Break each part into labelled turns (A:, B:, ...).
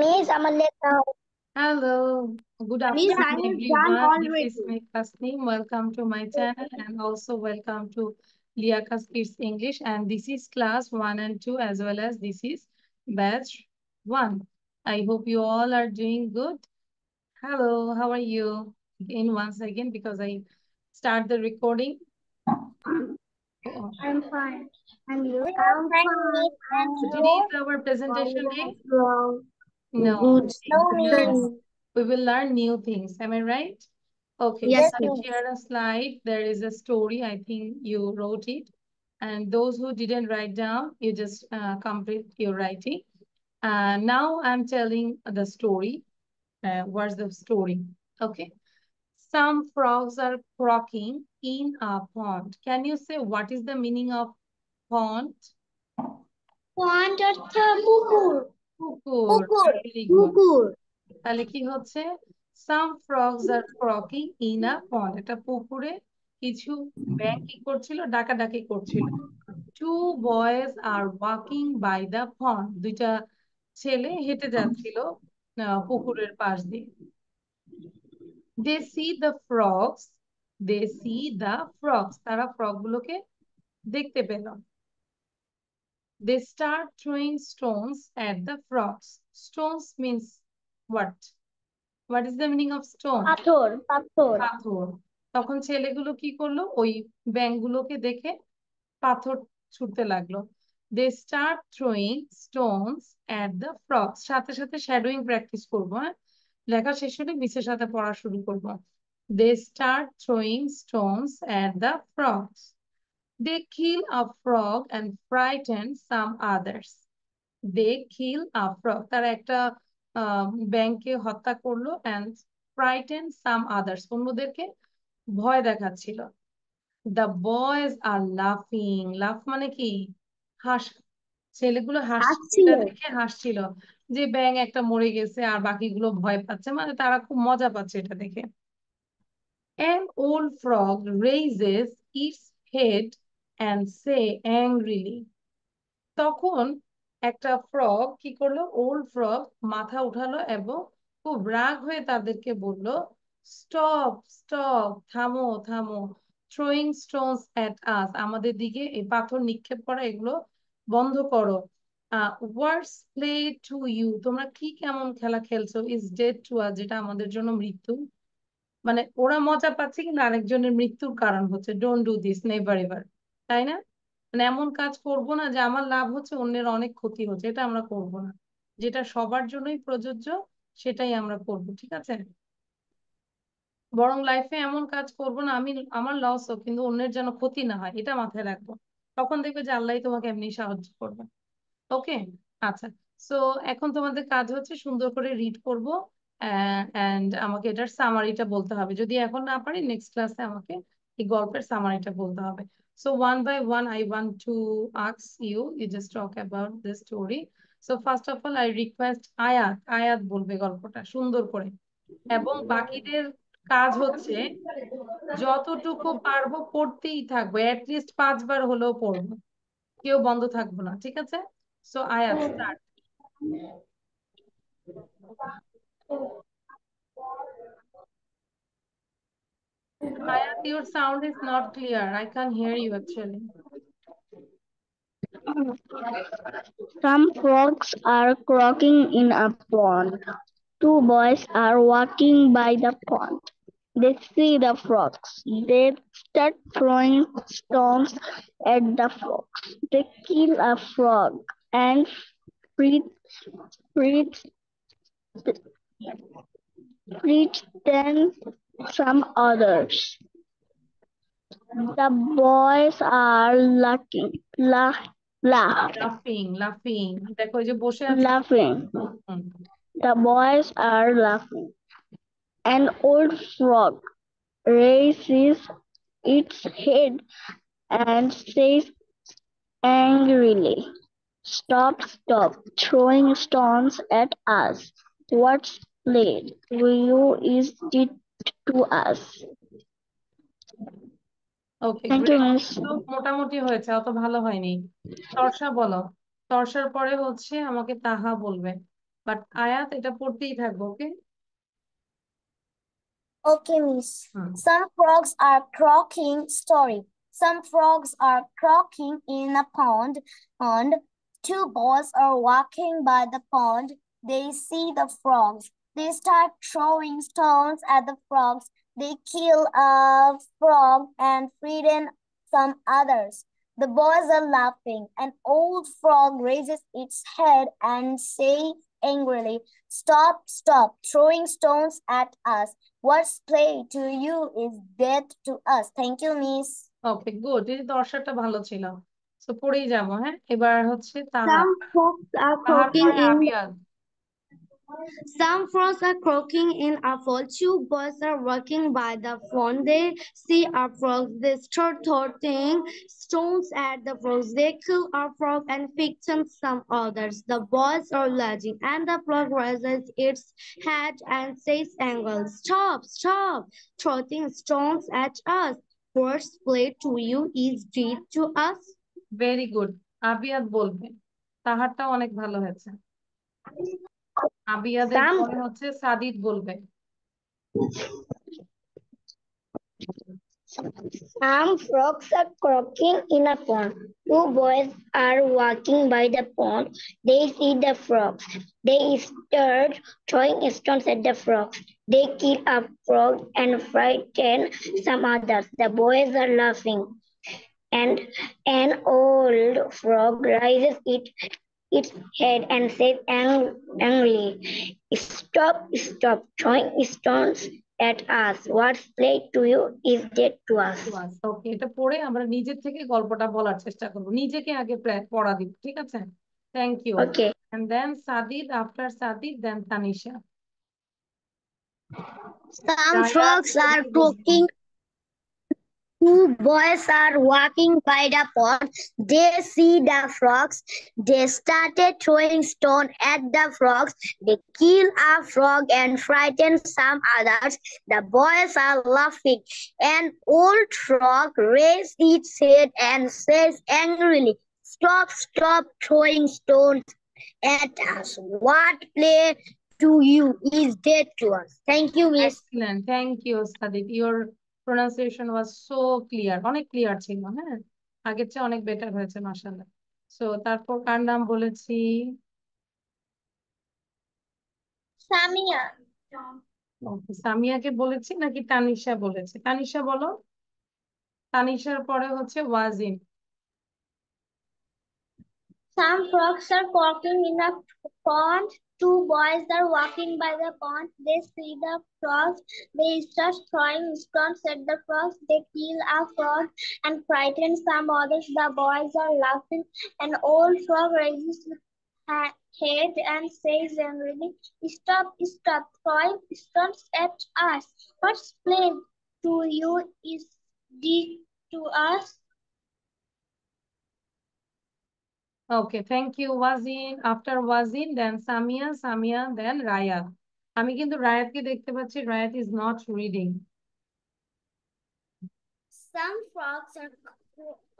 A: Miss আমার লেখা
B: Hello, good
A: miss
B: afternoon,
A: I have done
B: everyone. This is
A: already
B: my Tasneem. Welcome to my channel and also welcome to Liaka Speaks English. And this is class 1 and 2 as well as this is batch 1. I hope you all are doing good. Hello, how are you? Again, once again, because I start the recording. Oh,
A: I am fine and you
C: We
A: I
C: are
A: am
C: fine,
A: fine
C: Miss. And
B: so
C: you?
B: today is our presentation day. No,
A: good
C: No,
B: no,
C: Miss.
B: we will learn new things. Am I right? Okay,
A: yes
C: Yes,
B: so I
C: Miss.
B: share a slide. There is a story. I think you wrote it. And those who didn't write down, you just complete your writing. Now I'm telling the story. What's the story? Okay. Some frogs are croaking in a pond. Can you say what is the meaning of pond?
A: Point অর্থ পুকুর
B: পুকুর।
C: Pukur.
B: Very good.
A: পুকুর
B: তাহলে কি হচ্ছে some frogs are croaking in a pond, এটা পুকুরে কিছু ব্যাঙ কি করছিল ডাকাডাকি করছিল। Two boys are walking by the pond, দুইটা ছেলে হেঁটে যাচ্ছিল পুকুরের পাশ দিয়ে। they see the frogs, তারা ফ্রগ গুলোকে দেখতে পেল। they start throwing stones at the frogs. Stones means what? What is the meaning of stone?
A: পাথর পাথর
B: পাথর। তখন ছেলেগুলো কি করলো ওই ব্যাঙগুলোকে দেখে পাথর ছুটতে লাগলো। They start throwing stones at the frogs. সাথে সাথে শ্যাডোয়িং প্র্যাকটিস করবো। হ্যাঁ, লেখা শেষ হলে বিশের সাথে পড়া শুরু করবো। They start throwing stones at the frogs. They kill a frog and frighten some others. They kill a frog, তারা একটা ব্যাংকে হত্যা করলো অ্যান্ড ফ্রাইটেন সাম আদার্স, অন্যদেরকে ভয় দেখাচ্ছিল। দ্য বয়েজ আর লাফিং, লাফ মানে কি হাস, ছেলেগুলো হাসছিল,
A: আসছিল
B: এটা দেখে হাসছিল যে ব্যাঙ একটা মরে গেছে আর বাকিগুলো ভয় পাচ্ছে, মানে তারা খুব মজা পাচ্ছে এটা দেখে। An old frog raises its head and say angrily. তখন একটা ফ্রগ কি করলো, ওল্ড ফ্রগ মাথা উঠালো এবং খুব রাগ হয়ে তাদেরকে বলল, স্টপ স্টপ, থামো থামো, থ্রোয়িং স্টোনস অ্যাট আস, আমাদের দিকে এই পাথর নিক্ষেপ করা এগুলো বন্ধ করো। ওয়ার্ডস প্লে টু ইউ, তোমরা কি কেমন খেলা খেলছো, ইজ ডেড টু আস, যেটা আমাদের জন্য মৃত্যু। মানে ওরা মজা পাচ্ছে কিন্তু আরেকজনের মৃত্যুর কারণ হচ্ছে। Don't do this, never ever, তাই না? মানে এমন কাজ করব না যে আমার লাভ হচ্ছে অন্যের অনেক ক্ষতি হচ্ছে, এটা আমরা করব না। যেটা সবার জন্যই প্রযোজ্য সেটাই আমরা করব, ঠিক আছে? বরং লাইফে এমন কাজ করব না আমি, আমার লস হোক কিন্তু অন্যের যেন ক্ষতি না হয়, এটা মাথায় রাখবো। তখন দেখবে যে আল্লাহ তোমাকে এমনি সাহায্য করবে। ওকে, আচ্ছা। সো এখন তোমাদের কাজ হচ্ছে সুন্দর করে রিড করব এন্ড আমাকে এটার সামারিটা বলতে হবে। যদি এখন না পারি নেক্সট ক্লাসে আমাকে এই গল্পের সামারিটা বলতে হবে। So one by one I want to ask you, you just talk about this story. So first of all I request Ayat, Ayat বলবে গল্পটা সুন্দর করে, এবং বাকিদের কাজ হচ্ছে যতটুকু পারবো পড়তেই থাকবো, অ্যাটলিস্ট 5 বার হলেও পড়বো, কেউ বন্ধ থাকবো না, ঠিক আছে? সো আয়াত start. Ayat, your sound is not clear. I can't hear you actually.
A: Some frogs are croaking in a pond. Two boys are walking by the pond. They see the frogs. They start throwing stones at the frogs. They kill a frog and free, free, then some others. The boys are
B: Laughing. দেখো এই যে বসে আছে।
A: laughing.
B: Hmm.
A: The boys are laughing. An old frog raises its head and says angrily, stop, stop throwing stones at us. What's played to you is it to us?
B: Okay,
A: Thank you,
B: great.
A: Miss.
B: মোটামুটি হয়েছে, অত ভালো হয়নি। তর্ষা বলো, তর্ষার পরে হচ্ছে আমাকে তাহা বলবে। বাট আয়াত এটা পড়তেই থাকবো, ওকে?
C: Okay, Miss. Some frogs are croaking. Story. Some frogs are croaking in a pond. Pond. Two boys are walking by the pond. They see the frogs. They start throwing stones at the frogs. They kill a frog and frighten some others. The boys are laughing. An old frog raises its head and says angrily, "Stop, stop throwing stones at us. What's play to you is death to us." Thank you, Miss.
B: Okay, good. এই দর্শাটা ভালো ছিল। তো পড়েই যাবো। হ্যাঁ, এবার হচ্ছে তাহার।
A: Some frogs are
B: তাহার
A: croaking
B: পরে
A: in
B: আবিয়াদ।
A: Some frogs are croaking in a field. Two boys are walking by the pond. They see a frog. They start throwing stones at the frogs. They kill a frog and frighten some others. The boys are laughing, and the frog raises its head and says angrily, "Stop, stop throwing stones at us. What's play to you is dead to us."
B: Very good. Abiyad বলবে। তাহারটা অনেক ভালো হয়েছে। আবিয়াদের
A: Some
B: পরে হচ্ছে সাদিদ বলবে।
A: Some frogs are croaking in a pond. Two boys are walking by the pond. They see the frogs. They start throwing stones at the frogs. They kill a frog and frighten some others. The boys are laughing. And an old frog raises its head and says angrily, "Stop, stop throwing stones at us. What's played to you is dead to us."
B: ওকে, এটা পড়ে আমরা নিজের থেকে গল্পটা বলার চেষ্টা করব। নিজেকে আগে পড়া দিব, ঠিক আছে? Thank you.
A: Okay.
B: And then Sadid, after Sadid then Tanisha.
C: Some frogs are croaking. Two boys are walking by the pond. They see the frogs. They started throwing stones at the frogs. They kill a frog and frighten some others. The boys are laughing. An old frog raises its head and says angrily, "Stop, stop throwing stones at us. What play to you is dead to us." Thank you, Miss.
B: Excellent, thank you Sadid. Your pronunciation was so clear, অনেক clear ছিল। হ্যাঁ, আগের চেয়ে অনেক better হয়েছে, মাশাআল্লাহ। So তারপর কার নাম বলেছি?
C: সামিয়া।
B: ওকে, সামিয়াকে বলেছি নাকি তানিশা বলেছে? তানিশা বলো। তানিশার পরে হচ্ছে ওয়াজিন।
C: Some frogs are croaking in a pond. Two boys are walking by the pond. They see the frogs. They start throwing stones at the frogs. They kill a frog and frighten some others. The boys are laughing. An old frog raises its head and says angrily, "Stop, stop throwing stones at us. What's plain to you is dead to us."
B: Okay, thank you Wajin. After Wajin then Samia, Samia then Rayat. আমি কিন্তু রায়াতকে দেখতে পাচ্ছি, Rayat is not reading.
C: Some frogs are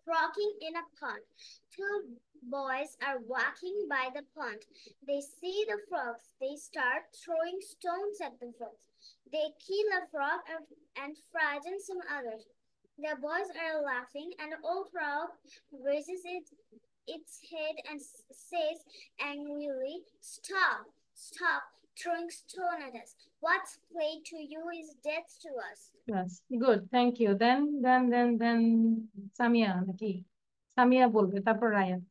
C: croaking in a pond. Two boys are walking by the pond. They see the frogs. They start throwing stones at the frogs. They kill a frog and frighten some others. The boys are laughing, and an old frog raises its head and says angrily, "Stop, stop throwing stone at us. What's play to you is death to us."
B: Yes, good, thank you. Then Samia নাকি? সামিয়া বলবে, তারপর রায়াত।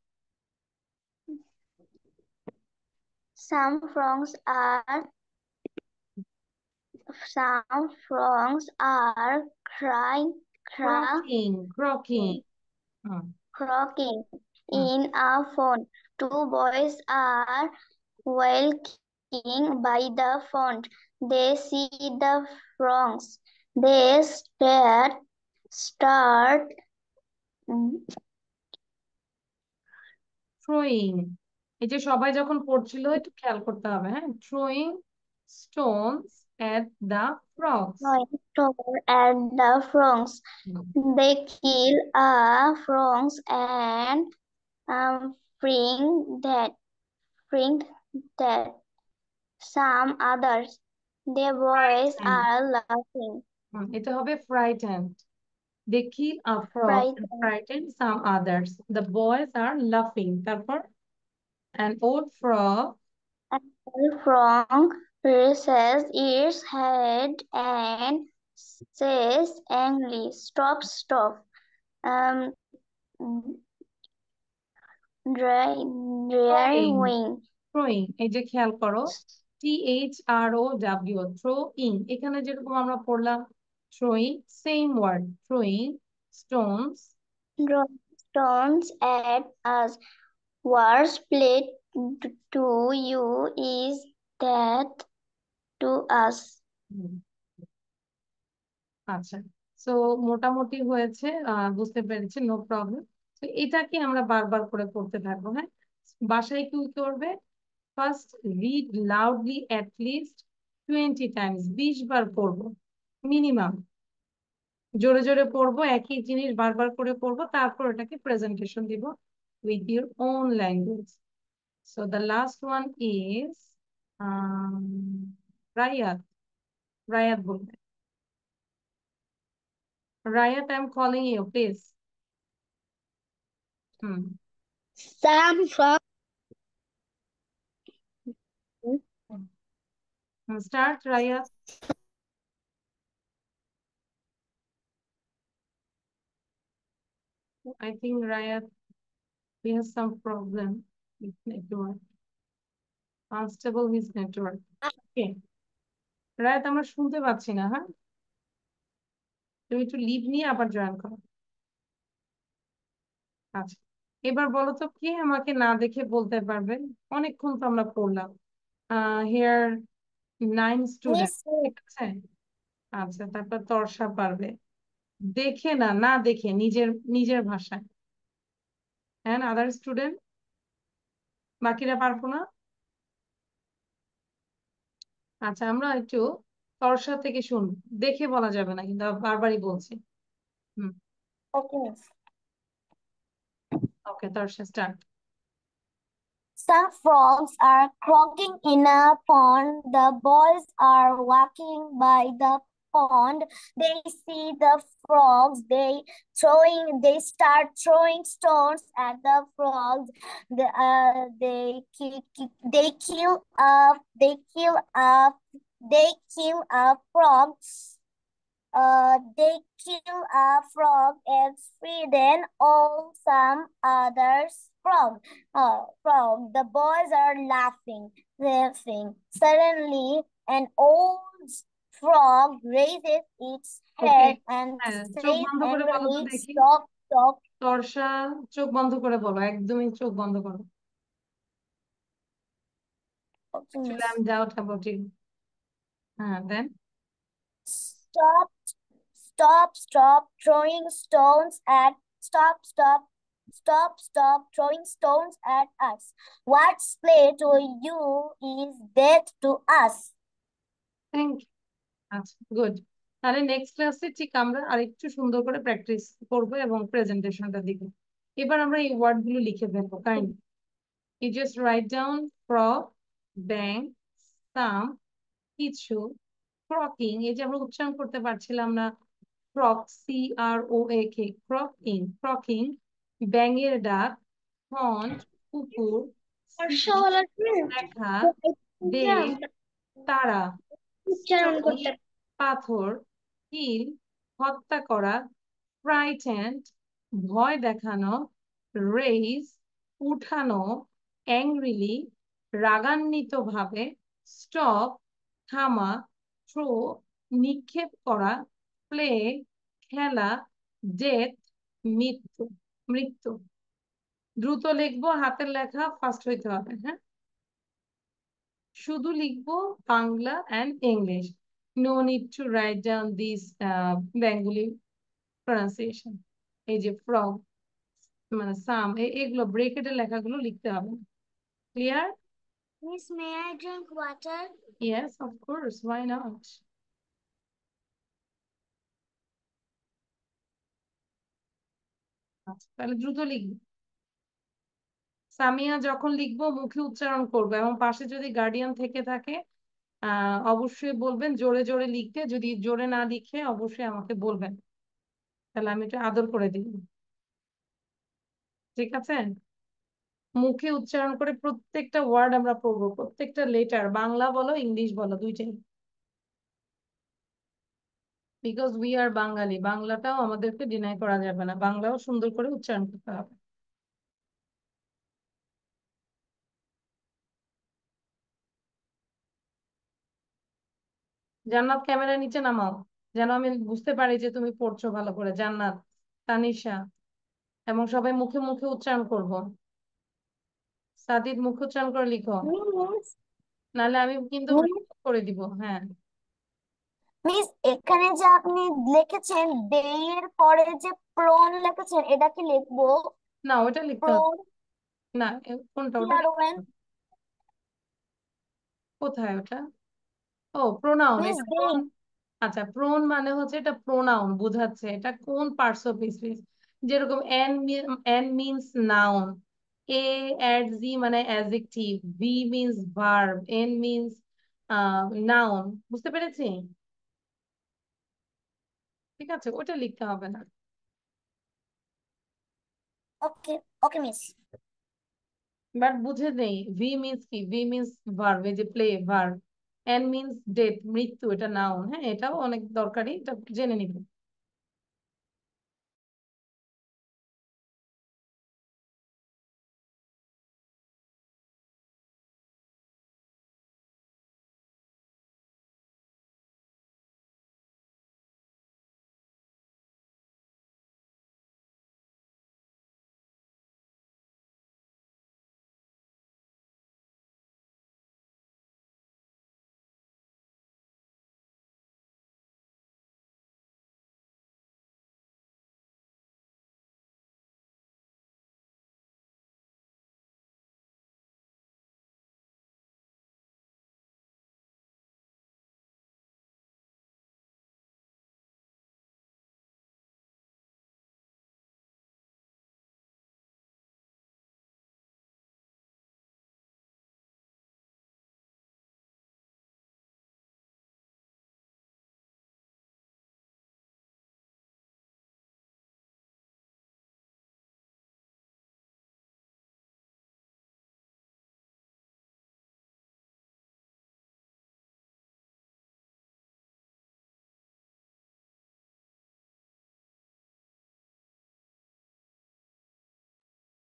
C: Some frogs are croaking in a pond. Two boys are walking by the pond. They see the frogs. They start
B: throwing. এই যে সবাই যখন পড়ছিল একটু খেয়াল করতে হবে। হ্যাঁ, throwing stones at the frogs.
C: at the frogs. They kill a frogs and bring that.
A: some others. The boys
B: Frightened.
A: are laughing.
B: এটা হবে frightened. They kill a frog and
A: Frightened.
B: frighten some others. The boys are laughing. তারপর an old frog
A: And the frog raises its head and says angrily, "Stop, stop." Um, dry, dry
B: throwing.
A: wing.
B: throwing এই যে খেয়াল করো THROW throwing এখানে যেরকম আমরা পড়লাম throwing same word throwing stones
A: Drop stones at us. Words played to you is that to us.
B: আচ্ছা so মোটামুটি হয়েছে বুঝতে পেরেছি নো প্রবলেম তো এটাকে আমরা বারবার করে পড়তে থাকবো হ্যাঁ বাসায় কি করবে first read loudly at least 20 Times 20 বার পড়বো মিনিমাম জোরে জোরে পড়বো একই জিনিস বারবার করে পড়বো তারপর এটাকে প্রেজেন্টেশন দিব with your own language so the last one is um, রায়াত রায়াত বলবে রায়াত I am calling you please
A: Some frogs
B: start Rayat I think Rayat we have some problem with network unstable his network okay রায়াত আমরা শুনতে পাচ্ছি না হ্যাঁ তুমি একটু leave নিয়ে আবার জয়েন করো আচ্ছা এবার বলো তো কে আমাকে না দেখে বলতে পারবে অনেকক্ষণ তো আমরা পড়লাম হিয়ার 9 স্টুডেন্ট ঠিক আছে আচ্ছা তারপর তর্ষা পারবে দেখে না না দেখে নিজের নিজের ভাষায় হ্যাঁ আদার স্টুডেন্ট বাকিরা পারবো না আচ্ছা আমরা একটু তর্ষা থেকে শুনবো দেখে বলা যাবে না কিন্তু বারবারই বলছি হুম
C: Okay.
B: Okay Tarsha start
C: Some frogs are croaking in a pond. The boys are walking by the pond. They see the frogs. They start throwing stones at the frogs. They kill a frog. They kill a frog and then all some others frog. The boys are laughing. Suddenly, an old frog raises its head and
B: চোখ
C: says
B: বন্ধ করে বলো তো
C: angrily,
B: দেখি
C: "Stop, stop."
B: তর্ষা চোখ বন্ধ করে বলো একদমই চোখ বন্ধ করো Actually, I'm doubt about it. Then
C: Stop, stop throwing stones at stop throwing stones at us. What's play to you is death to us.
B: thank you. আচ্ছা গুড তাহলে নেক্সট ক্লাসে ঠিক আমরা আরেকটু সুন্দর করে প্র্যাকটিস করবো এবং প্রেজেন্টেশনটা দিব এবার আমরা এই ওয়ার্ড গুলো লিখে ফেলবো kind you just write down frog bang some কিছু ক্রকিং এই যে আমরা উচ্চারণ করতে পারছিলাম না ক্রক CROAK ক্রকিং ব্যাঙের ডাক হন্ট কুকুর দেখা বেগ তারা stone, পাথর কিল হত্যা করা ফ্রাইটেন্ড ভয় দেখানো রেইজ উঠানো অ্যাংরিলি রাগান্বিত ভাবে স্টপ থামা থ্রো নিক্ষেপ করা প্লে খেলা ডেথ মৃত্যু মৃত্যু দ্রুত লিখবো হাতের লেখা ফাস্ট হইতে হবে হ্যাঁ শুধু লিখবো Bangla and English no need to write down these Bengali pronunciation এই যে frog মানে সাম এগুলো ব্রেকেটের লেখাগুলো লিখতে হবে clear
C: Miss, may I drink water?
B: yes of course why not তাহলে দ্রুত লিখবো সামিয়া যখন লিখবো মুখে উচ্চারণ করবো, এবং পাশে যদি গার্ডিয়ান থেকে থাকে অবশ্যই বলবেন জোরে জোরে লিখতে, যদি জোরে না লিখে অবশ্যই আমাকে বলবেন, তাহলে আমি একটু আদর করে দিই। ঠিক আছে? মুখে উচ্চারণ করে প্রত্যেকটা ওয়ার্ড আমরা পড়বো, প্রত্যেকটা লেটার, বাংলা বলো ইংলিশ বলো দুইটাই, বিকজ উই আর বাঙালি, বাংলাটাও আমাদেরকে ডিনাই করা যাবে না, বাংলাও সুন্দর করে উচ্চারণ করতে হবে। জান্নাত ক্যামেরা নিচে নামাও, যেন আমি বুঝতে পারি যে তুমি পড়ছো ভালো করে। জান্নাত, তানিশা, এবং সবাই মুখে মুখে উচ্চারণ করব। সাদিদ মুখে উচ্চারণ করে লিখো,
C: মিস
B: নাহলে আমি কিন্তু
C: মিস
B: করে দিব। হ্যাঁ,
C: মিস এখানে যে আপনি লিখেছেন ডে এর পরে যে প্রন লিখেছেন, এটা কি লিখবো?
B: না ওটা লিখতে হবে
C: প্রন
B: না। কোনটা? ওটা লিখতে
C: পিআরওএন
B: হবে। কোথায় ওটা? ও প্রোনাউন,
C: মিস
B: এটা
C: ডে।
B: প্রোন। আচ্ছা, প্রোন মানে হচ্ছে এটা প্রোনাউন বোঝাচ্ছে, এটা কোন পার্টস অফ স্পিচ। যেরকম এন মিনস নাউন, এ অ্যাড জি মানে adjective, V means verb, N means noun. বুঝতে পেরেছি? ঠিক আছে, ওটা লিখতে হবে না।
C: ওকে ওকে মিস।
B: বাট বুঝে নেই ভি মিনস কি, ভি মিনস ভার্ব, এই যে play verb. N means death, মৃত্যু, এটা নাউন। হ্যাঁ, এটাও অনেক দরকারি, এটা জেনে নিবেন।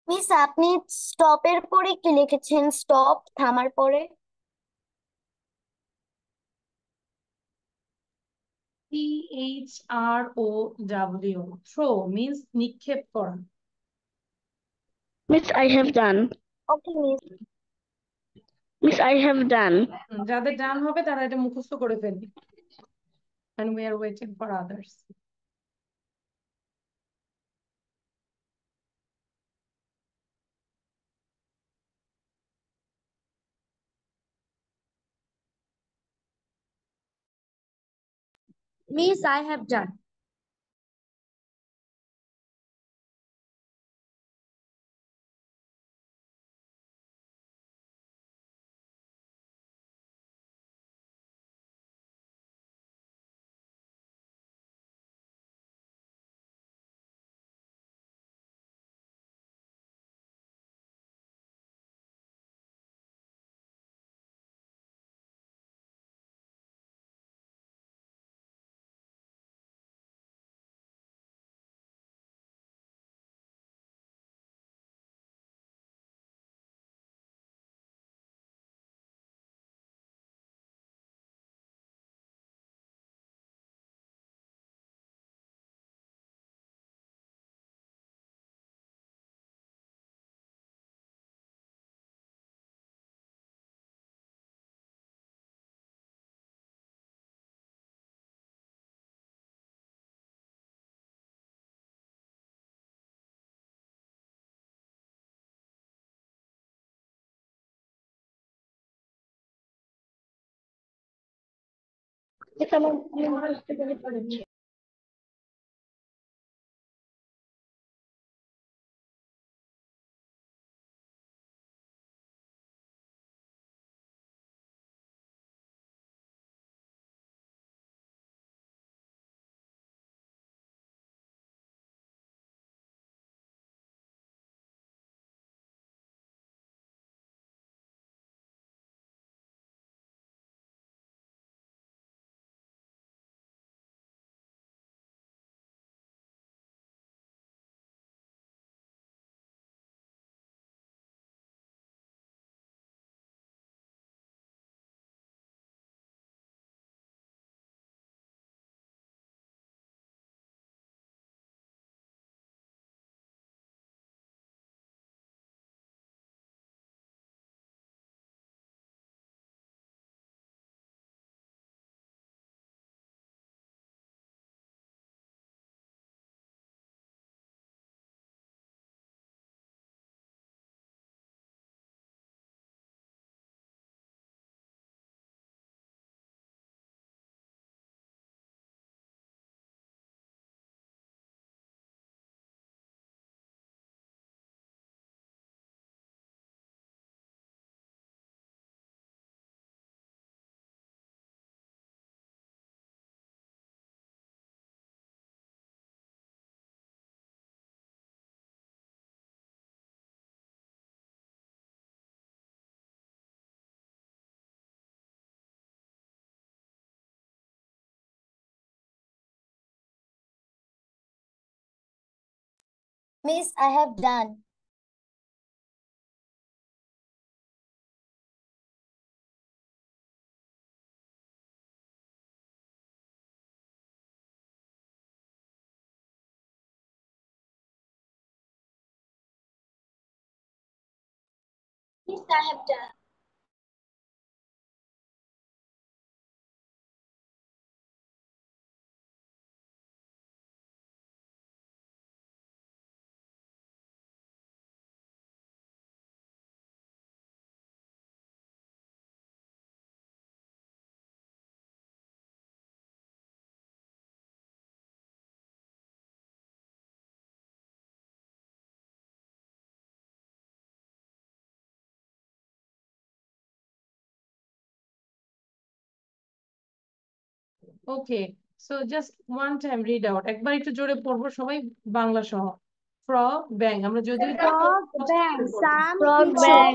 C: মিস আপনি স্টপের পরে কি লিখেছেন? স্টপ থামার পরে?
B: THROW, থ্রো মিনস নিক্ষেপ করা।
A: Miss, I have done.
C: Okay miss.
A: Miss, I have done.
B: যাদের ডান হবে তারা এটা মুখস্থ করে ফেলবে। And we are waiting for others.
C: Miss, I have done.
A: Miss, আমার
C: Miss, I have done. Miss, I have done.
B: Okay, so just one time read out, একবার একটু জোরে পড়বো সবাই বাংলা সহ। ফ্রগ, ব্যাং, আমরা যদিও এটা
A: Frog,
B: কষ্ট
A: bang,
B: করে পড়বো।
A: some frog, bang,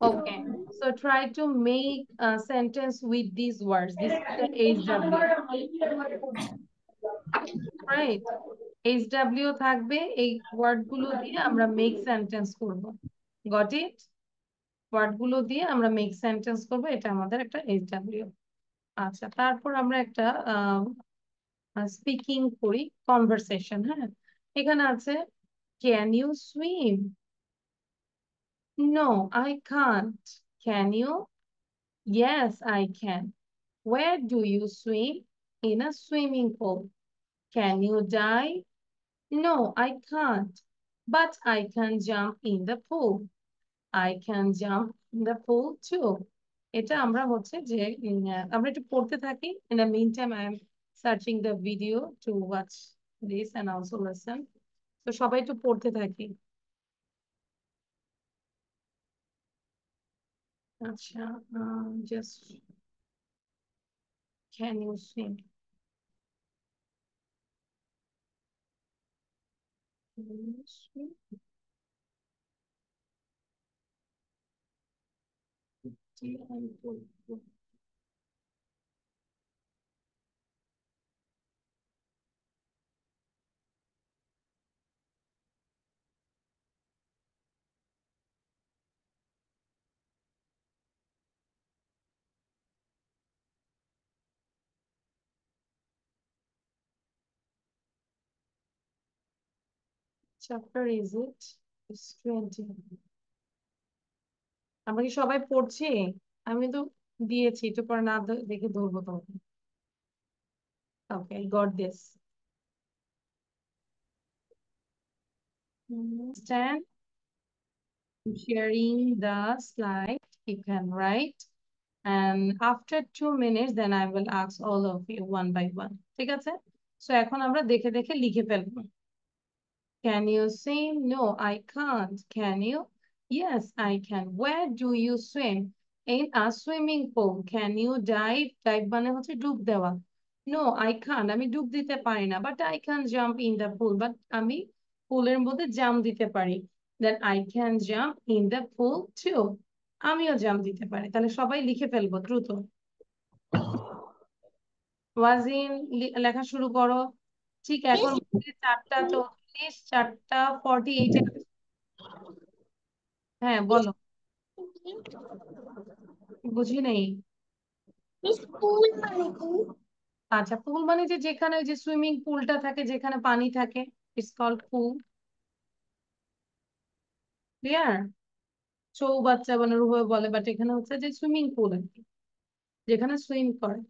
B: Okay, so try to make a sentence with these words. This is the HW, right? HW থাকবে, এই ওয়ার্ড গুলো দিয়ে আমরা মেক সেন্টেন্স করব। Got it? ওয়ার্ড গুলো দিয়ে আমরা মেক সেন্টেন্স করব, এটা আমাদের একটা HW। আচ্ছা, তারপর আমরা একটা স্পিকিং করি, কনভারসেশন। হ্যাঁ, এখানে আছে can you swim? No, I can't. Can you? Yes, I can. Where do you swim? In a swimming pool. Can you dive? No, I can't. But I can jump in the pool. I can jump in the pool too. এটা আমরা হচ্ছে যে আমরা একটু পড়তে থাকি। In the meantime, I am searching the video to watch this and also listen. তো সবাই একটু পড়তে থাকি। আচ্ছা, just can you swim? Can you swim? Chapter is it? It's 20. আমরা কি সবাই পড়ছি? আমি তো দিয়েছি, একটু পরে না দেখে ধরবো তোমাকে। Okay, got this. Stand. I'm sharing the slide. You can write. And after 2 minutes, then I will ask all of you one by one. ঠিক আছে? So এখন আমরা দেখে দেখে লিখে ফেলবো। Can you swim? No, I can't. Can you? Yes, I can. Where do you swim? In a swimming pool. Can you dive? Dive মানে হচ্ছে ডুব দেওয়া। No, I can't. আমি ডুব দিতে পারি না। But I can jump in the pool. But আমি পুলের মধ্যে জাম্প দিতে পারি। Then I can jump in the pool too. আমিও জাম্প দিতে পারি। তাহলে সবাই লিখে ফেলবো দ্রুত। ওয়াজিন, লেখা শুরু করো। ঠিক এখন 4:34, 4:48। হ্যাঁ, বলো। বুঝি নেই। আচ্ছা, পুল মানে যে যেখানে ওই যে সুইমিং পুলটা থাকে, যেখানে পানি থাকে, ইটস কল্ড পুল। ক্লিয়ার? চৌবাচ্চা মানে রুবে বলে, বাট এখানে হচ্ছে যে সুইমিং পুল আর কি, যেখানে সুইম করে।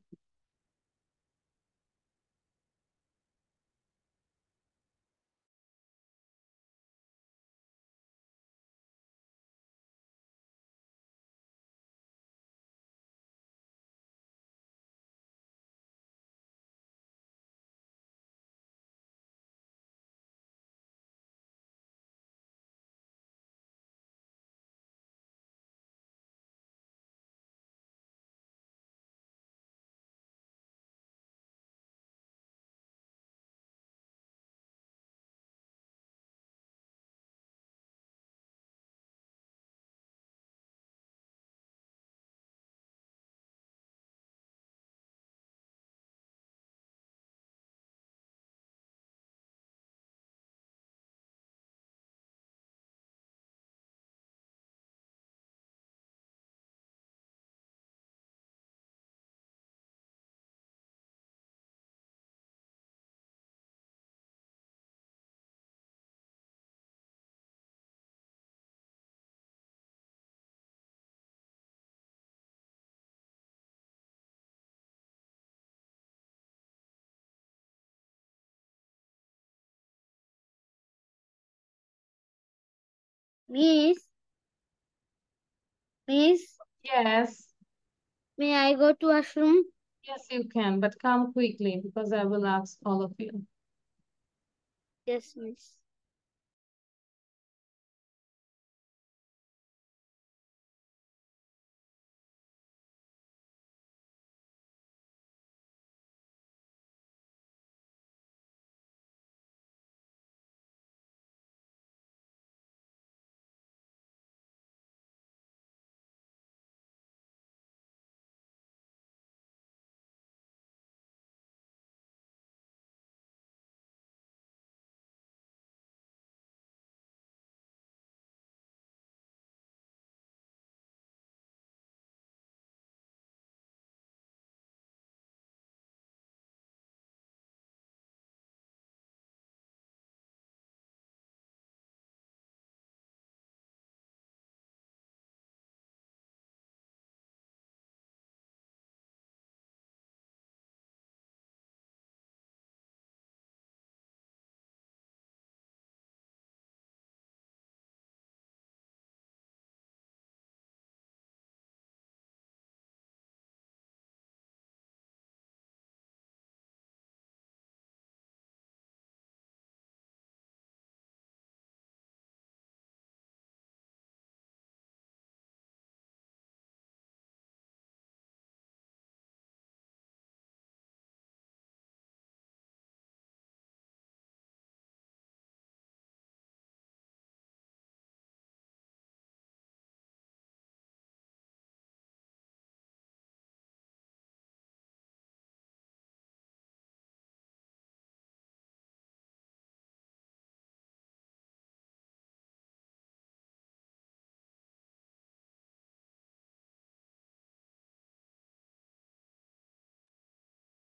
C: Miss,
B: Yes.
C: may I go to washroom?
B: Yes, you can, but come quickly because I will ask all of you.
C: Yes, miss.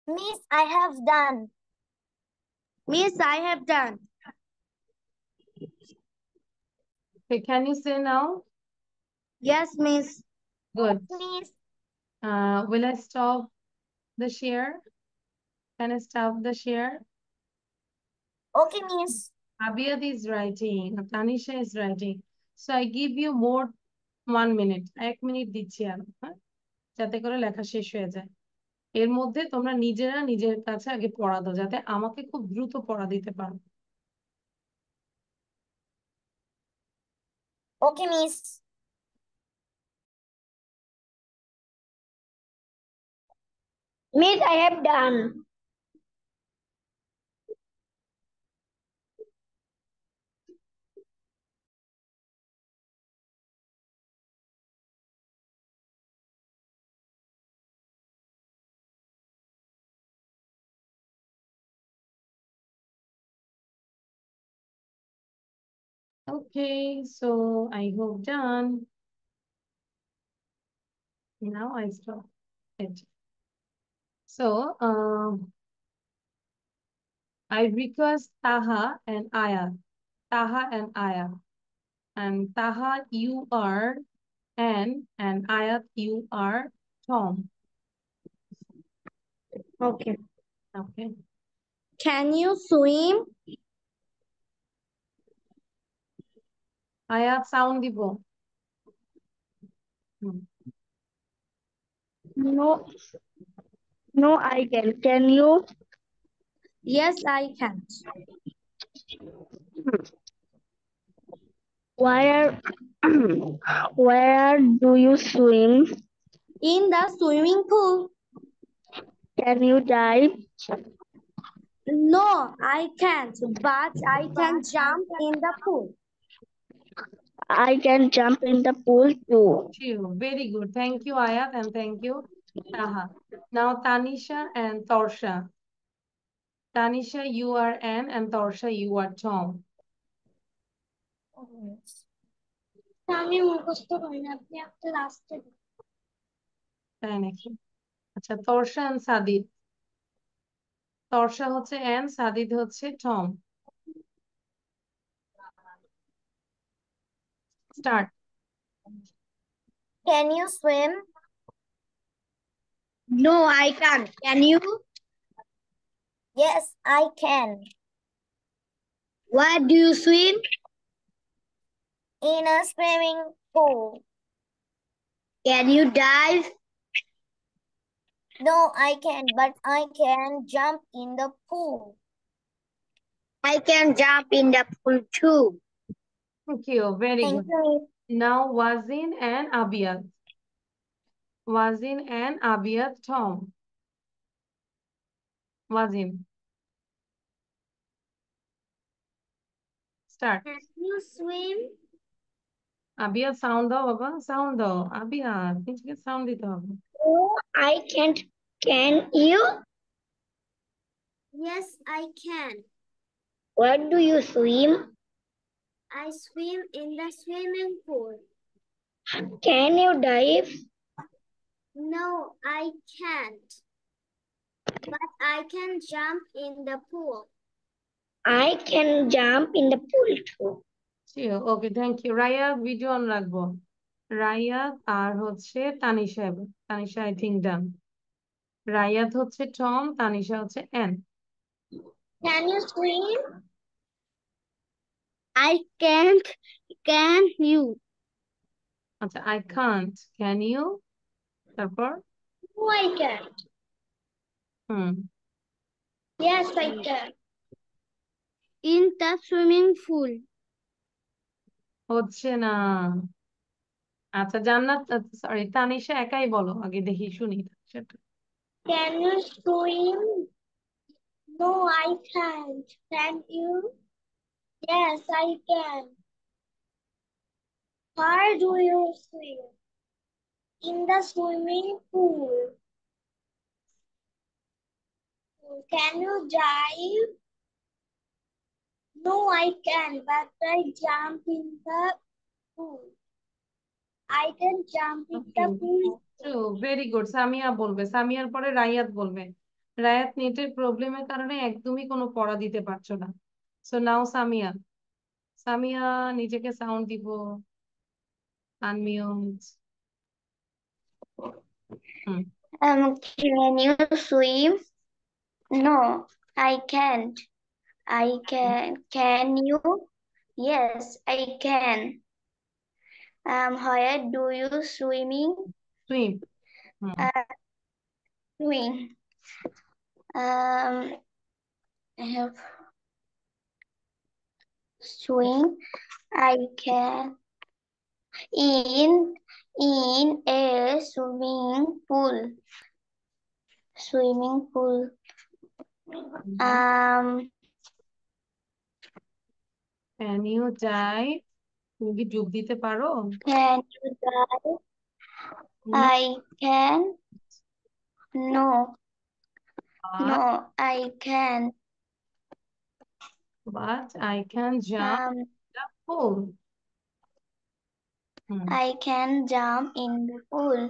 C: Miss, I have done. Miss, I have done.
B: Okay, can you say now?
C: Yes, miss.
B: Good.
C: Miss.
B: Will I stop the share? Can I stop the share?
C: Okay, miss.
B: Abiyad is writing, Tanisha is writing. So I give you more 1 minute. 1 minute দিচ্ছি আর, হ্যাঁ? যাতে করে লেখা শেষ হয়ে যায়। এর মধ্যে তোমরা নিজেরা নিজের কাছে আগে পড়া দাও যাতে আমাকে খুব দ্রুত পড়া দিতে পারো।
C: Okay, miss. Miss, I have done.
B: Okay, so I hope done. Now I stop it. So I request Taha and Aya. Taha and Aya. And Taha, you are Anne, and Ayat, you are Tom.
C: Okay.
B: Okay.
C: Can you swim?
B: Ayat, sound দিব.
A: No, no, I can. Can you?
C: Yes, I can.
A: Where, where do you swim?
C: In the swimming pool.
A: Can you dive?
C: No, I can't, but I can jump in the pool.
A: I can jump in the pool too.
B: Very good. Thank you, Ayat, and thank you, Taha. Now, Tanisha and Torsha. Tanisha, you are Anne, and Torsha, you are Tom.
C: আমি মুখস্থ করি না, আপনি একটা লাস্টে।
B: তাই নাকি? আচ্ছা, Torsha and Sadid. Torsha হচ্ছে Anne, Sadid হচ্ছে Tom. Start.
C: Can you swim? No, I can't. Can you? Yes, I can. Where do you swim? in a swimming pool. Can you dive? No, I can't, but I can jump in the pool. I can jump in the pool too.
B: Thank you. Very
C: Thank
B: good.
C: you.
B: Now Wazin and Abiyat. Wazin and Abiyat Tom. Wazin. Start.
C: Can you swim?
B: Abiyat sound দাও বাবা, sound দাও। Abiyat, নিজেকে sound দিতে হবে।
A: No, I can't. Can you?
C: Yes, I can.
A: Where do you swim?
C: I swim in the swimming pool.
A: Can you dive?
C: No, I can't. But I can jump in the pool.
A: I can jump in the pool too.
B: Sure. Okay, thank you. Rayat video on রাখবো। রায়াত আর হচ্ছে Tanisha. Tanisha I think done. Rayat হচ্ছে Tom, Tanisha হচ্ছে Ann.
A: Can you swim?
C: I can't. Can you?
B: আচ্ছা, I can't. Can you? তারপর
A: No, I can't.
B: Hmm
A: Yes, I can.
C: In the swimming pool.
B: হচ্ছে না। আচ্ছা, জান্নাত, সরি তানিশা একাই বলো, আগে দেখি শুনি সেটা।
A: Can you swim? No, I can't. Can you? Yes, I can. Where do you swim? In the swimming pool. Can you dive? No, I can, but I jump in the pool. I can jump in the pool.
B: Very good. Samia বলবে, সামিয়ার পরে রায়াত বলবে। রায়াত নেটের প্রবলেমের কারণে একদমই কোনো পড়া দিতে পারছো না। So now Samia. সামিয়া নিজেকে সাউন্ড দিব, unmute.
C: Can you swim? No, I can't. I can. Can you? Yes, I can. Where do you swimming?
B: Swim.
C: Swim. I have swim. I can in a swimming pool. Swimming pool.
B: Can you dive? তুমি কি ডুব দিতে পারো?
C: Can you dive? I can. No. No, I can.
B: But I can jump the pool.
C: I can jump in the pool.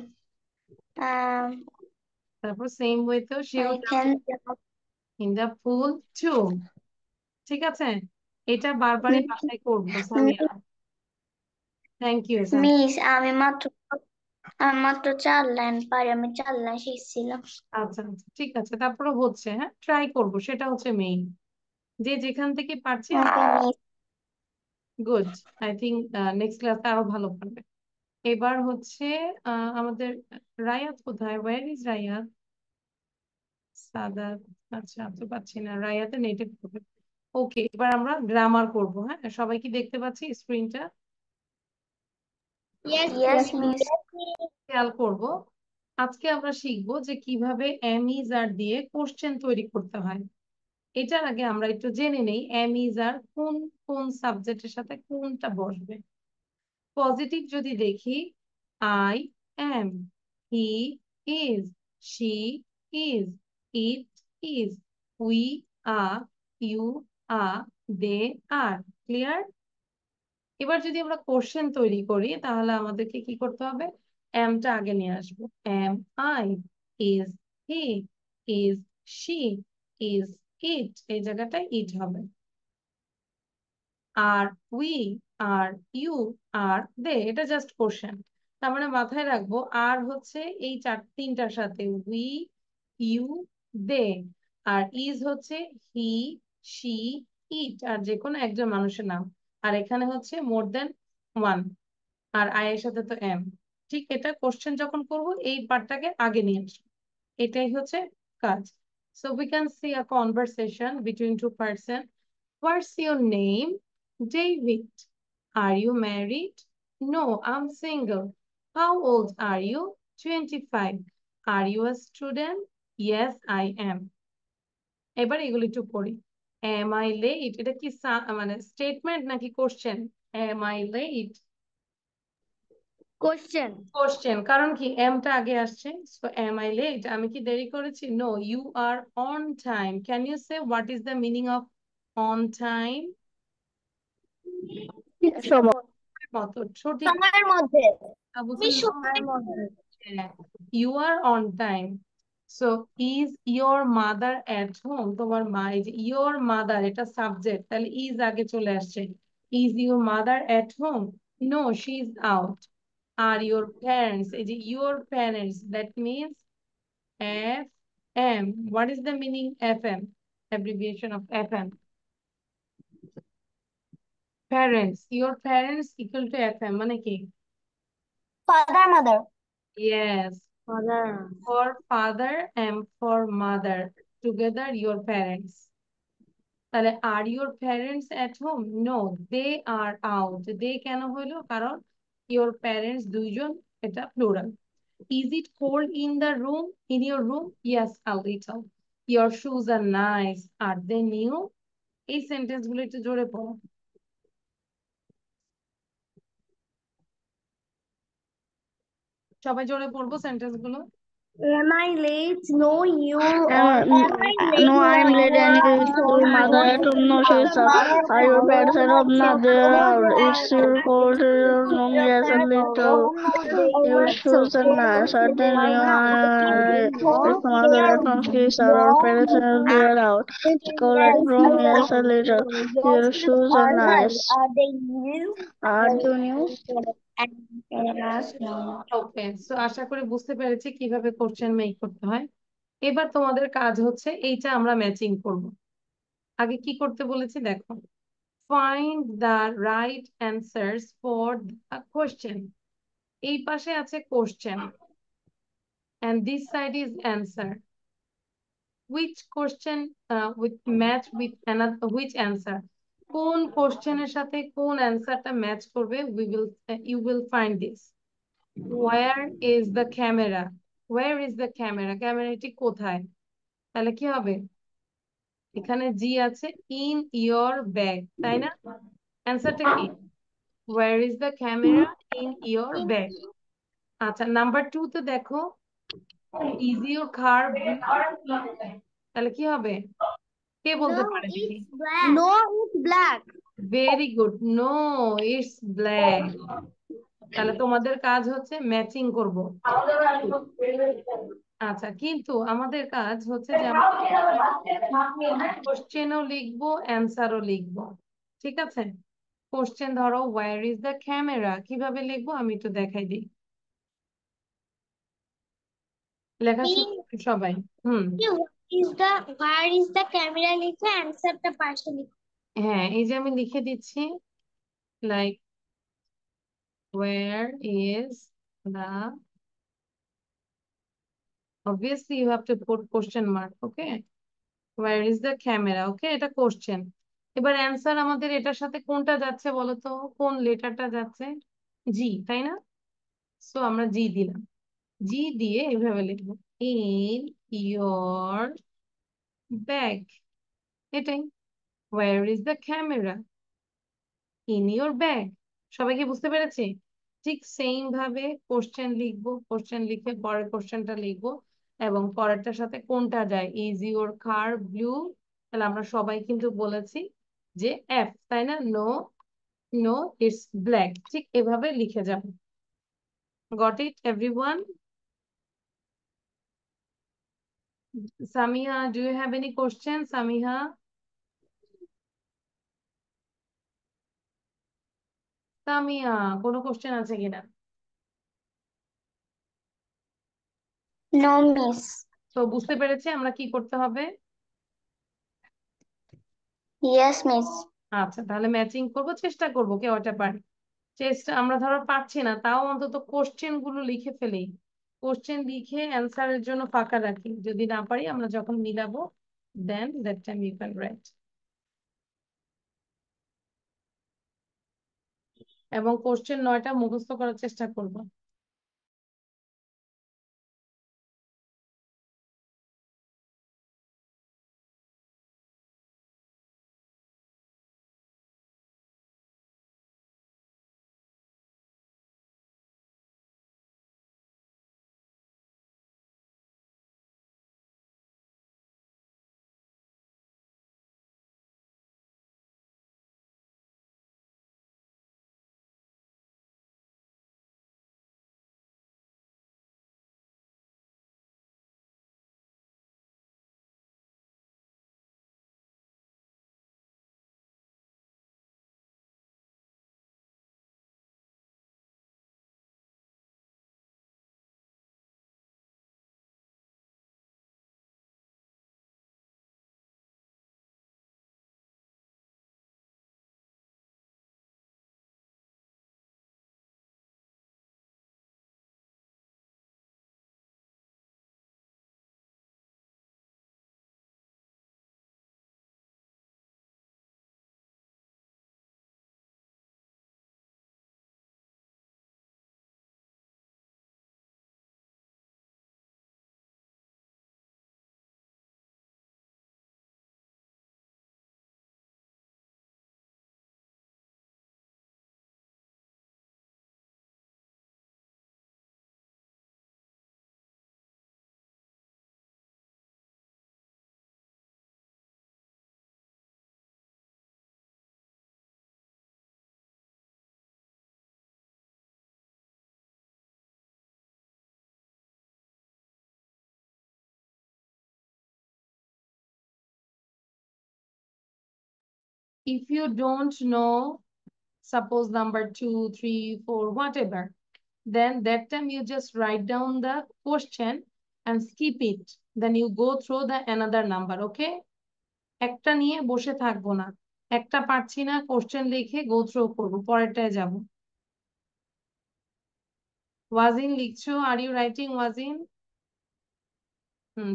B: তারপর same ওয়েতেও সেও
C: I can jump.
B: in the pool too. ঠিক আছে, এটা বারবারই বাসায় করবো Samia. Thank you Samia.
C: Miss আমি মাত্র 4 লাইন পারি, আমি 4 লাইন শিখছিলাম।
B: আচ্ছা আচ্ছা, ঠিক আছে, তারপরে হচ্ছে, হ্যাঁ ট্রাই করবো, সেটা হচ্ছে মেইন। যে যেখান থেকে পারছি গুড। আই থিঙ্ক নেক্সট ক্লাসে আরো ভালো পারবে। এবার হচ্ছে আমাদের রায়াত কোথায়? Where is Rayat? সাদাত। আচ্ছা, তো পাচ্ছি না, রায়াতে নেটেড প্রবলেম। ওকে, এবার আমরা গ্রামার করব। হ্যাঁ, সবাই কি দেখতে পাচ্ছি স্ক্রিনটা?
C: Yes, miss.
B: খেয়াল করব। আজকে আমরা শিখবো যে কিভাবে এম ইজ আর দিয়ে কোশ্চেন তৈরি করতে হয়। এটার আগে আমরা একটু জেনে নেই এম ইজ আর কোন কোন সাবজেক্টের সাথে কোনটা বসবে। পজিটিভ যদি দেখি, I am, he is, she is, it is, we are, you are, they are. Clear? এবার যদি আমরা কোশ্চেন তৈরি করি তাহলে আমাদেরকে কি করতে হবে? এমটা আগে নিয়ে আসবো। Am I, is he, is she, is it, এই জায়গাটায় ইট হবে। আর উই, আর ইউ, আর দে, এটা জাস্ট কোশ্চেন। তার মানে মাথায় রাখবো আর হচ্ছে এই তিনটার সাথে we, you, they. Are is হচ্ছে হি, শি, ইট, আর যে কোনো একজন মানুষের নাম। আর এখানে হচ্ছে মোর দেন ওয়ান, আর আই এর সাথে তো এম। ঠিক এটা কোশ্চেন যখন করব এই পার্টটাকে আগে নিয়ে আসবো, এটাই হচ্ছে কাজ। So we can see a conversation between two person. What's your name? David. Are you married? No, I'm single. How old are you? 25. Are you a student? Yes, I am. এবার এগুলো একটু পড়ি। Am I late? এটা কি মানে statement নাকি question? Am I late?
A: Question.
B: Question, কারণ কি এমটা আগে আসছে। So am I late? আমি কি দেরি করেছি? No, you are on time. Can you say what is the meaning of on time?
A: সময়।
B: মতো সঠিক।
C: সময়ের মধ্যে।
B: আবু
C: আমি সময়ের
B: সাল্লাম,
C: মধ্যে।
B: you are on time. So is your mother at home? তোমার মা, এই যে your mother এটা সাবজেক্ট, তাহলে is আগে চলে আসছে। Is your mother at home? No, she is out. Are your parents? এই যে your parents, that means FM. What is the meaning FM? Abbreviation of FM. Parents. Your parents equal to FM মানে কি?
C: Father mother.
B: Yes.
A: Mother.
B: For father and for mother. Together your parents. তাহলে are your parents at home? No, they are out. They কেন হইলো? কারণ your parents দুইজন, এটা plural. Is it cold in the room? In your room? Yes, a little. Your shoes are nice. Are they new? এই sentence গুলো একটু জোরে পড়ো। সবাই জোরে পড়বো সেন্টেন্স গুলো।
C: Am I late? No, you
A: Am
C: are.
A: I-
C: Am I late?
A: No,
C: No,
A: I'm
C: you
A: late and
C: are.
A: it's
C: No,
A: your
C: are
A: mother
C: you?
A: at home. No,
C: Your
A: she's out.
C: mother
A: Are your
C: at
A: parents at home?
C: home?
A: No,
C: Your
A: they are out.
C: father
A: It's
C: at
A: your
C: home.
A: cold room.
C: Your
A: Yes, a
C: parents at
A: little.
C: home? No, they
A: Your
C: are.
A: shoes are nice. Are they new?
C: No,
A: It's
C: they
A: mother
C: are.
A: at home. She's out. Our
C: No,
A: parents they are out. It's cold at room. Yes, a little. Your shoes are nice.
C: are they new?
A: Are you new?
B: Okay, so আশা করি বুঝতে পেরেছি কিভাবে question make করতে হয়। এবার তোমাদের কাজ হচ্ছে এইটা আমরা ম্যাচিং করব। আগে কি করতে বলেছি দেখো, find the right answers for the question. এই পাশে আছে question and this side is answer. Which question with match with another, which answer? কোন কোশ্চেনের সাথে কোন অ্যান্সারটা ম্যাচ করবে, you will find this. Where is the camera? Where is the camera? ক্যামেরাটি কোথায়? তাহলে কি হবে? এখানে জি আছে, in your bag, তাই না? অ্যান্সারটা কি? Where is the camera? In your bag. আচ্ছা, নাম্বার 2 তে দেখো, is your car blue? তাহলে কি হবে? কে বলতে পারে দেখি?
C: No, it's black.
B: Very good, no it's black. তাহলে তোমাদের কাজ হচ্ছে ম্যাচিং করব। আচ্ছা, কিন্তু আমাদের কাজ হচ্ছে যে আমরা কোশ্চেনও লিখবো, অ্যান্সারও লিখবো। ঠিক আছে, কোশ্চেন ধরো ওয়্যার ইজ দ্য ক্যামেরা, কিভাবে লিখবো আমি একটু দেখাই দিই। লেখা শুরু করো সবাই।
C: Where is the camera লিখে অ্যানসারটা পাশে লিখো।
B: হ্যাঁ, এই যে আমি লিখে দিচ্ছি, like where is the, obviously you have to put question mark, okay? Where is the camera? Okay, এটা কোশ্চেন। এবার অ্যান্সার আমাদের এটার সাথে কোনটা যাচ্ছে বলো তো, কোন লেটারটা যাচ্ছে? জি, তাই না? সো আমরা জি দিলাম। জি দিয়ে এভাবে লিখবো, ইন ইয়োর ব্যাগ। এটাই, where is the camera? In your bag. সবাই কি বুঝতে পেরেছি? ঠিক সেম ভাবে কোশ্চেন লিখবো, কোশ্চেন লিখে পরের কোশ্চেনটা লিখবো এবং পরেরটার সাথে কোনটা যায়। Is your car blue? তাহলে আমরা সবাই কিন্তু বলেছি যে এফ, তাই না? No, no it's black. ঠিক এভাবে লিখে যাবো। Got it everyone? Samiha, do you have any question? Samiha, Samia, কোনো কোশ্চেন আছে কিনা?
C: No, miss.
B: তো বুঝতে পেরেছি আমরা কি করতে হবে।
C: Yes, miss.
B: আচ্ছা, তাহলে ম্যাচিং করবো, চেষ্টা করবো কেউ এটা পারে। চেষ্টা আমরা ধরো পারছি না, তাও অন্তত কোশ্চেন গুলো লিখে ফেলি, কোশ্চেন লিখে অ্যান্সারের জন্য ফাঁকা রাখি, যদি না পারি আমরা যখন মিলাবো then that time you can write. এবং কোশ্চেন 9টা মুখস্থ করার চেষ্টা করবো। If you don't know, suppose number 2, 3, 4, whatever, then that time you just write down the question and skip it. Then you go through the another number, okay? একটা নিয়ে বসে থাকবো না, একটা পারছি না কোশ্চেন লিখে গো থ্রু করবো, পরেরটায় যাব। ওয়াজিন লিখছো? আর ইউ রাইটিং ওয়াজিন?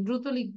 B: দ্রুত লিখ।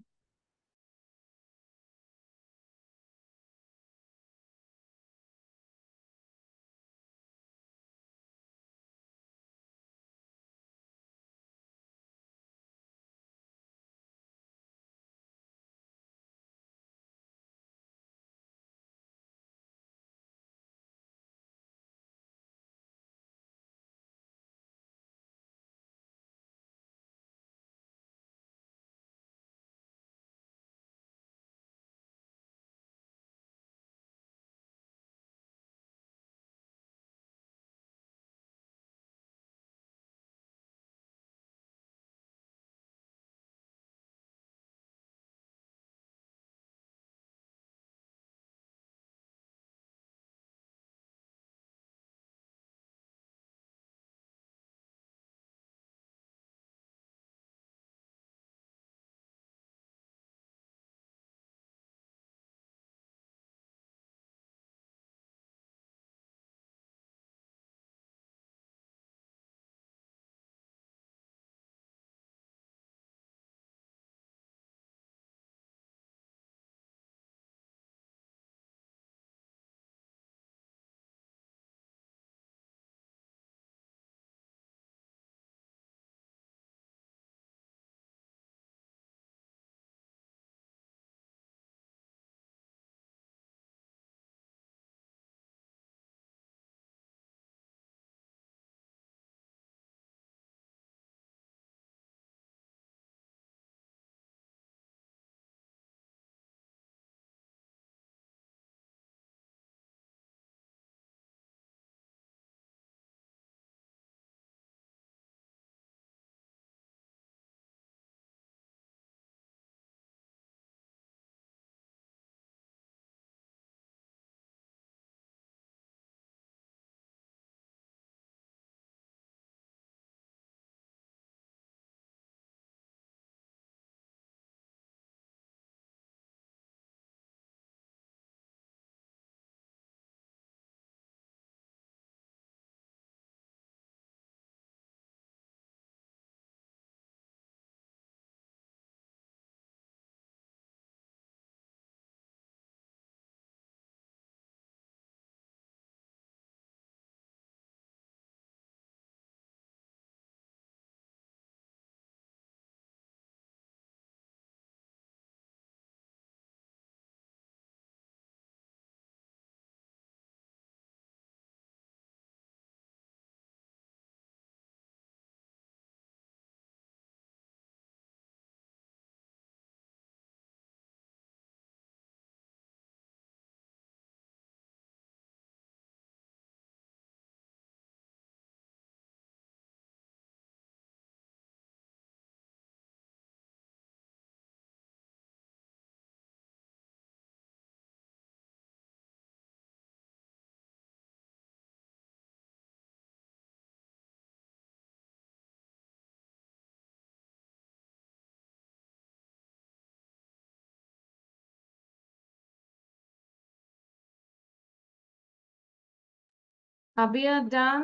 B: আবিয়া done?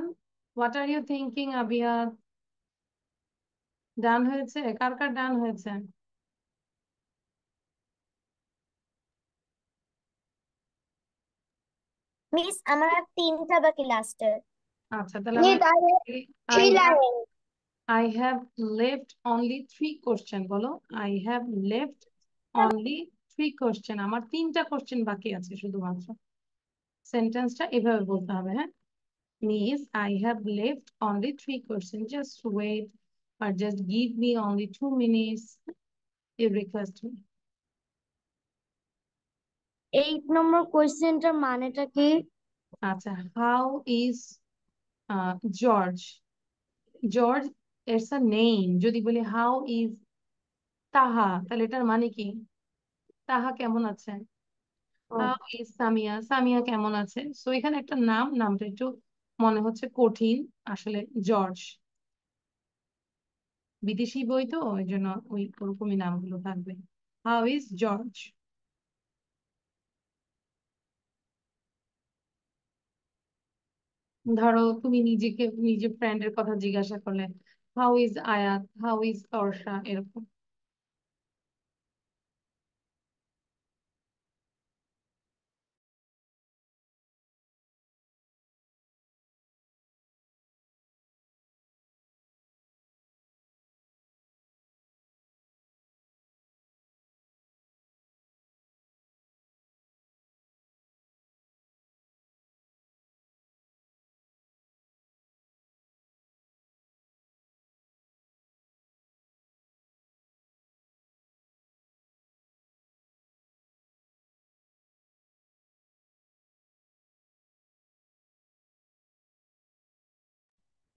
B: What are you thinking আবিয়া? ডান হয়েছে? কার কার ডান হয়েছে?
C: মিস আমার আর 3টা বাকি লাস্টের।
B: আচ্ছা তাহলে আমরা I
C: Three
B: have
C: lines.
B: I have left only 3 question বলো। I have left only 3 question। আমার 3টা কোশ্চেন বাকি আছে শুধুমাত্র। সেন্টেন্সটা এভাবে বলতে হবে, হ্যাঁ? Miss, I have left only 3 questions. Just wait or just give me only 2 minutes. You request me.
A: 8 নম্বর কোয়েশ্চেনটার মানেটা কি?
B: আচ্ছা, how is George? George, it's a name. যদি বলি how is তাহা, তাহলে এটার মানে কি? তাহা কেমন আছে? How is Samia? সামিয়া কেমন আছে? সো এখানে একটা নাম, নামটা একটু মনে হচ্ছে কঠিন। আসলে জর্জ বিদেশি বই তো, ওই জন্য ওই ওরকমই নামগুলো থাকবে। How is George? ধরো তুমি নিজেকে নিজের ফ্রেন্ডের কথা জিজ্ঞাসা করলে, হাউ ইজ আয়াত, হাউ ইজ তর্ষা, এরকম।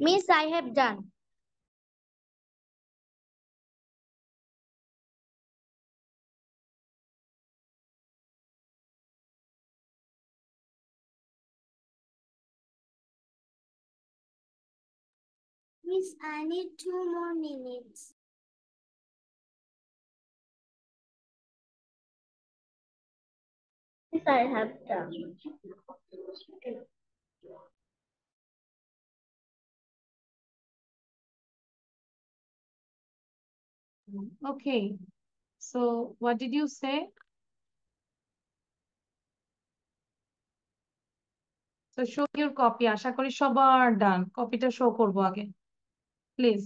A: Miss, I have done.
C: Miss, I need 2 more minutes.
A: Miss, I have done.
B: Okay, so what did you say? So show your copy. আশা করি সবার ডান। কপিটা শো করবো আগে, please.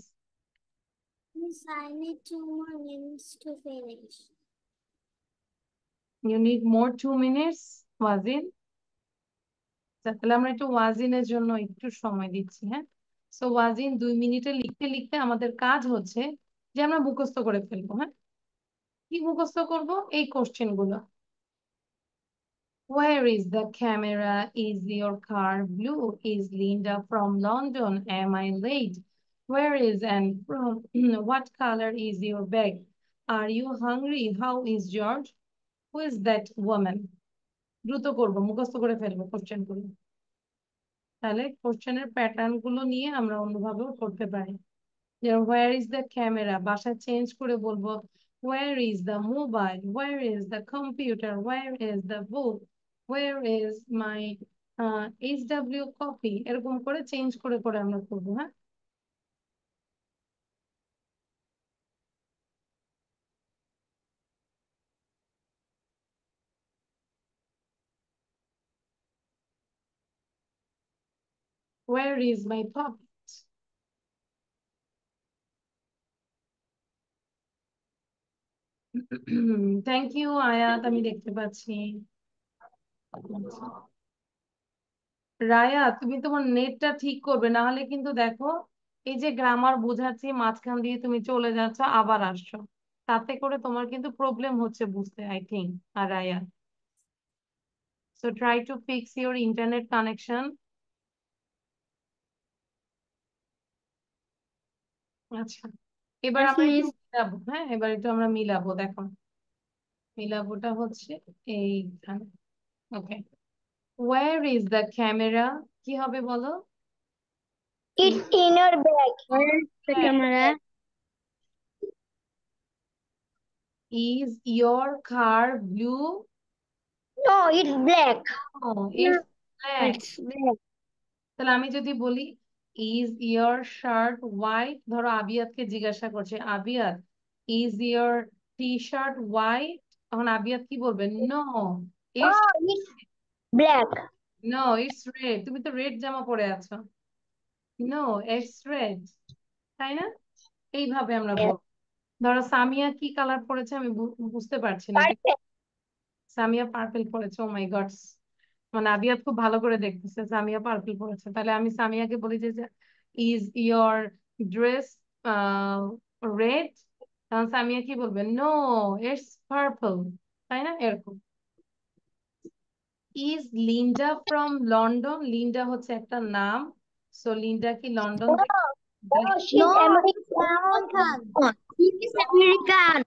C: Miss, I need 2 more minutes to finish.
B: You need more 2 minutes, ওয়াজিন? তাহলে আমরা একটু ওয়াজিনের জন্য একটু সময় দিচ্ছি, হ্যাঁ? সো ওয়াজিন 2 মিনিটে লিখতে লিখতে আমাদের কাজ হচ্ছে যে আমরা মুখস্থ করে ফেলবো, হ্যাঁ? কি মুখস্থ করব? এই কোশ্চেন গুলো। Where is the camera? Is your car blue? Is Linda from London? Am I late? Where is Anne from? What color is your bag? Are you hungry? How is George? Who is that woman? দ্রুত করবো, মুখস্থ করে ফেলবো question গুলো। তাহলে কোশ্চেনের pattern গুলো নিয়ে আমরা অন্যভাবেও করতে পারি। যেমন where is the camera, বাসা চেঞ্জ করে বলবো where is the mobile, where is the computer, where is the book, where is my HW copy, এরকম করে চেঞ্জ করে করে আমরা করবো, হ্যাঁ? Where is my puppet? Thank you Ayat, আমি দেখতে পাচ্ছি। আচ্ছা। রায়া, তুমি তোমার নেটটা ঠিক করবে, না হলে কিন্তু দেখো এই যে গ্রামার বোঝাচ্ছি মাঝখান দিয়ে তুমি চলে যাচ্ছ আবার আসছো, তাতে করে তোমার কিন্তু প্রবলেম হচ্ছে বুঝতে, আই থিঙ্ক। আর Raya, so try to fix your internet connection. আচ্ছা, এবার
A: Yes,
B: আমরা একটু
A: miss.
B: মিলাবো, হ্যাঁ? এবার একটু আমরা মিলাবো, দেখো মিলাবোটা হচ্ছে এইখানে। ওকে, ওয়ার ইজ দ্য ক্যামেরা? কি হবে বলো?
C: It's in your bag.
A: Where is the
B: হ্যাঁ,
A: camera?
B: Is your car blue?
C: No, it's black.
B: Oh, it's black.
A: It's black.
B: তাহলে আমি যদি বলি ইজ ইয়োর শার্ট হোয়াইট, ধরো আবিয়াতকে জিজ্ঞাসা করছে, Abiyat is your T shirt white, তখন আবিয়াত কি বলবে? No it's
A: Oh, it's black.
B: No it's red, তুমি তো রেড জামা পরে আছো, নো ইটস রেড, তাই না? এইভাবে আমরা
A: Yes.
B: বলবো। ধরো সামিয়া কি কালার পরেছে আমি বুঝতে পারছি না,
A: Perfect.
B: সামিয়া পার্পল পরেছে, ও মাই গড, মানে আবিয়াত খুব ভালো করে দেখতেছে সামিয়া পার্পল পরেছে, তাহলে আমি সামিয়াকে বলি যে ইজ ইয়োর ড্রেস রেড, তখন সামিয়া কি বলবে? নো ইটস পার্পল, তাই না? এরকম। Is Linda from London, Linda হচ্ছে একটা নাম, সো লিন্ডা কি লন্ডন
A: Oh,
B: থেকে?
A: oh, she's
C: No,
A: American.
C: it's American.
A: She's American.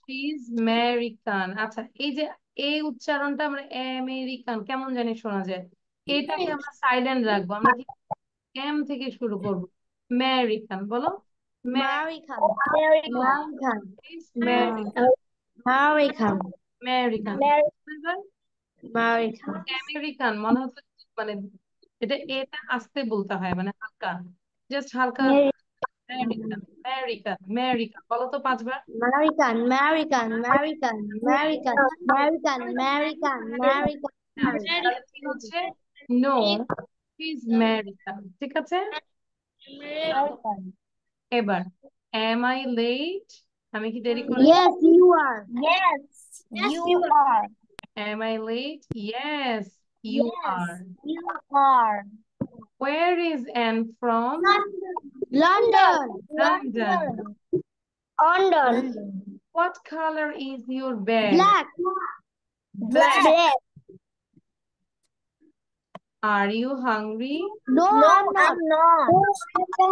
B: She is American. আচ্ছা, এই যে এই উচ্চারণটা আমরা আমেরিকান কেমন জানি শোনা যায়, এটাকে আমরা সাইলেন্ট রাখবো, আমরা কি এম থেকে শুরু করবো, আমেরিকান বলো,
C: American.
A: American.
B: American,
C: American.
B: American,
C: American.
B: American মনে হচ্ছে মানে এটা এটা আস্তে বলতে হয়, মানে হালকা, জাস্ট হালকা, আমেরিকান আমেরিকান আমেরিকান, বলো তো 5 বার।
C: American. American. American. American. American. American. American.
B: তাহলে কি হচ্ছে? নো ইজ আমেরিকান, ঠিক আছে।
C: American.
B: এবার am I late, আমি কি দেরি করেছি?
C: Yes, you are.
A: Yes.
C: You are.
B: Am I late? Yes, you are.
C: You are.
B: Where is Anne from?
C: London.
B: London.
A: London.
B: What color is your bag?
C: Black.
A: Black.
B: Are you hungry?
C: No, I'm not.
A: not.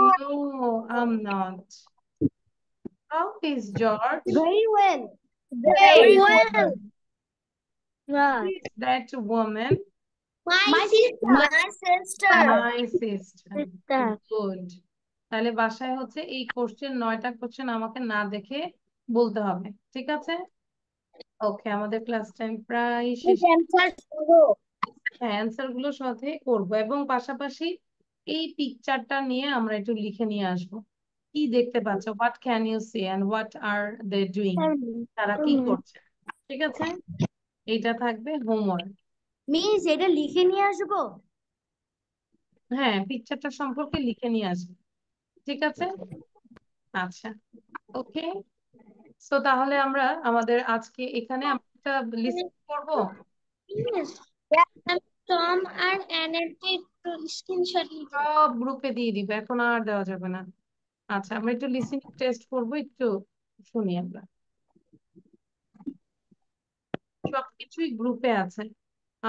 B: No, I'm not. How is George?
C: Very well.
A: Very well.
B: Who is that woman?
C: My sister.
A: My sister.
B: My sister. Good. তাহলে বাসায় হচ্ছে এই question 9টা question আমাকে না দেখে বলতে হবে, ঠিক আছে? ওকে, আমাদের ক্লাস টাইম প্রায় শেষ। হ্যাঁ, অ্যান্সার গুলো সাথে করবো এবং পাশাপাশি এই পিকচারটা নিয়ে আমরা একটু লিখে নিয়ে আসবো। কি দেখতে পাচ্ছ? What can you see and what are they doing, তারা কি করছে, ঠিক আছে? এইটা থাকবে হোমওয়ার্ক।
C: মিস এটা লিখে নিয়ে আসবো?
B: হ্যাঁ, পিকচারটা সম্পর্কে লিখে নিয়ে আসবে, ঠিক আছে? আচ্ছা, ওকে। সো তাহলে আমরা আমাদের আজকে এখানে আমরা একটা লিস্ট করবো,
C: টম আর অ্যানের একটু স্ক্রিনশট নিতে
B: সব গ্রুপে দিয়ে দিব, এখন আর দেওয়া যাবে না। আচ্ছা, আমরা একটু লিসেনিং টেস্ট করবো, একটু শুনি আমরা। সবকিছুই গ্রুপে আছে।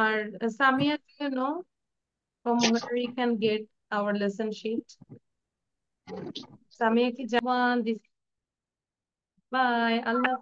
B: আর Samia, do you know from where you can get our lesson sheet? Samia কি জামান? বাই, আল্লাহ।